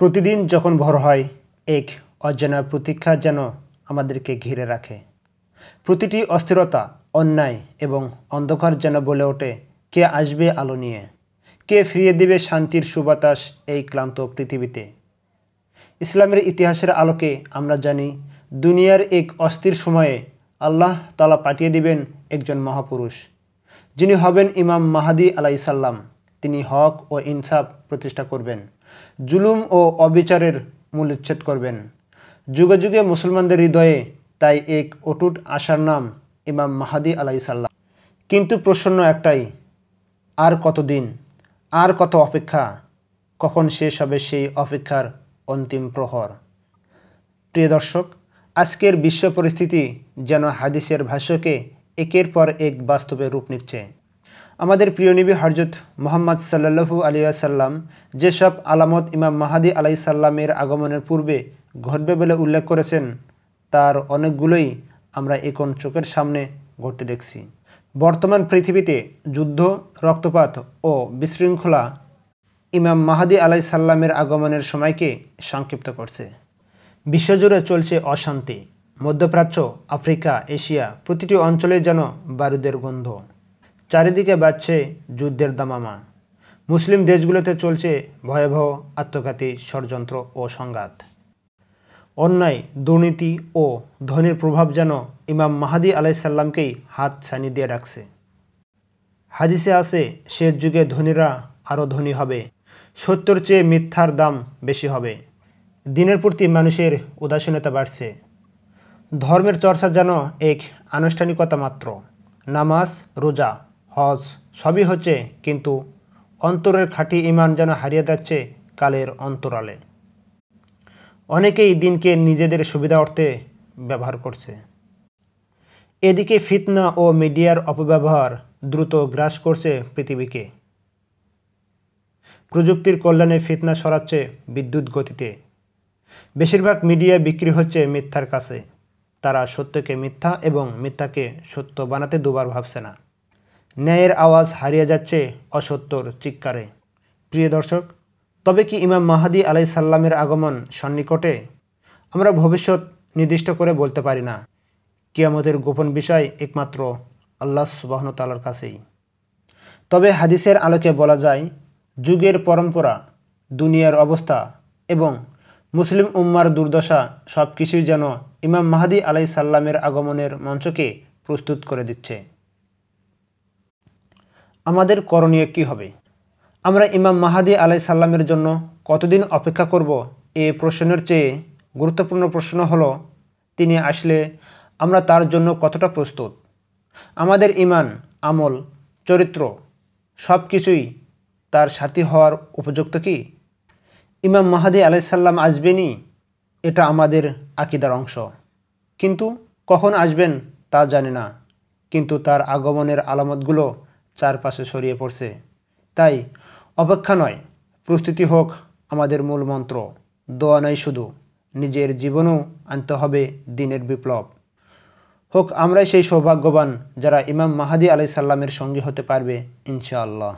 প্রতিদিন যখন ভোর হয়, এক অজানা প্রতীক্ষা যেন আমাদেরকে ঘিরে রাখে। প্রতিটি অস্থিরতা, অন্যায় এবং অন্ধকার যেন বলে ওঠে, কে আসবে আলো নিয়ে, কে ফিরিয়ে দেবে শান্তির সুবাতাস এই ক্লান্ত পৃথিবীতে। ইসলামের ইতিহাসের আলোকে আমরা জানি, দুনিয়ার এক অস্থির সময়ে আল্লাহ তাআলা পাঠিয়ে দিবেন একজন মহাপুরুষ, যিনি হবেন ইমাম মাহদী আলাইহিসসালাম। তিনি হক ও ইনসাফ প্রতিষ্ঠা করবেন, জুলুম ও অবিচারের মূলোচ্ছেদ করবেন। যুগে যুগে মুসলমানদের হৃদয়ে তাই এক অটুট আশার নাম ইমাম মাহদী আলাইহিসসালাম। কিন্তু প্রশ্ন একটাই, আর কতদিন, আর কত অপেক্ষা, কখন শেষ হবে সেই অপেক্ষার অন্তিম প্রহর? প্রিয় দর্শক, আজকের বিশ্ব পরিস্থিতি যেন হাদিসের ভাষ্যকে একের পর এক বাস্তবে রূপ নিচ্ছে। আমাদের প্রিয় নবী হযরত মুহাম্মদ সাল্লাল্লাহু আলাইহি ওয়াসাল্লাম যেসব আলামত ইমাম মাহদী আলাইহিসসালামের আগমনের পূর্বে ঘটবে বলে উল্লেখ করেছেন, তার অনেকগুলোই আমরা এখন চোখের সামনে ঘটতে দেখছি। বর্তমান পৃথিবীতে যুদ্ধ, রক্তপাত ও বিশৃঙ্খলা ইমাম মাহদী আলাইহিসসালামের আগমনের সময়কে সংক্ষিপ্ত করছে। বিশ্বজুড়ে চলছে অশান্তি। মধ্যপ্রাচ্য, আফ্রিকা, এশিয়া প্রতিটি অঞ্চলে যেন বারুদের গন্ধ। চারিদিকে বাজছে যুদ্ধের দামামা। মুসলিম দেশগুলোতে চলছে ভয়াবহ আত্মঘাতী ষড়যন্ত্র ও সংঘাত। অন্যায়, দুর্নীতি ও ধনীর প্রভাব যেন ইমাম মাহদী আলাইহিসসালামকেই হাত ছানি দিয়ে রাখছে। হাদিসে আছে, শেষ যুগে ধনীরা আরও ধনী হবে, সত্যর চেয়ে মিথ্যার দাম বেশি হবে। দিনের প্রতি মানুষের উদাসীনতা বাড়ছে। ধর্মের চর্চা যেন এক আনুষ্ঠানিকতা মাত্র। নামাজ, রোজা, হজ সবই হচ্ছে, কিন্তু অন্তরের খাঁটি ঈমান যেন হারিয়ে যাচ্ছে কালের অন্তরালে। অনেকেই দিনকে নিজেদের সুবিধার্থে ব্যবহার করছে। এদিকে ফিতনা ও মিডিয়ার অপব্যবহার দ্রুত গ্রাস করছে পৃথিবীকে। প্রযুক্তির কল্যাণে ফিতনা ছড়াচ্ছে বিদ্যুৎ গতিতে। বেশিরভাগ মিডিয়া বিক্রি হচ্ছে মিথ্যার কাছে। তারা সত্যকে মিথ্যা এবং মিথ্যাকে সত্য বানাতে দুবার ভাবছে না। ন্যায়ের আওয়াজ হারিয়ে যাচ্ছে অসত্যর চিৎকারে। প্রিয় দর্শক, তবে কি ইমাম মাহদী আলাইহিসসালামের আগমন সন্নিকটে? আমরা ভবিষ্যৎ নির্দিষ্ট করে বলতে পারি না। কিয়ামতের গোপন বিষয় একমাত্র আল্লাহ সুবহানাহু ওয়া তাআলার কাছেই। তবে হাদিসের আলোকে বলা যায়, যুগের পরম্পরা, দুনিয়ার অবস্থা এবং মুসলিম উম্মার দুর্দশা সব কিছুই যেন ইমাম মাহদী আলাইহিসসালামের আগমনের মঞ্চকে প্রস্তুত করে দিচ্ছে। আমাদের করণীয় কী হবে? আমরা ইমাম মাহদী আলাইহিসসালামের জন্য কতদিন অপেক্ষা করব? এ প্রশ্নের চেয়ে গুরুত্বপূর্ণ প্রশ্ন হলো, তিনি আসলে আমরা তার জন্য কতটা প্রস্তুত? আমাদের ঈমান, আমল, চরিত্র সব কিছুই তার সাথী হওয়ার উপযুক্ত কি? ইমাম মাহদী আলাইহিসসালাম আসবেনই, এটা আমাদের আকীদার অংশ। কিন্তু কখন আসবেন তা জানি না। কিন্তু তার আগমনের আলামতগুলো চারপাশে ছড়িয়ে পড়ছে। তাই অপেক্ষা নয়, প্রস্তুতি হোক আমাদের মূল মন্ত্র। দোয়া নয় শুধু, নিজের জীবনেও আনতে হবে দ্বীনের বিপ্লব। হোক আমরাই সেই সৌভাগ্যবান যারা ইমাম মাহদী আলাইহিসসালামের সঙ্গী হতে পারবে ইনশাআল্লাহ।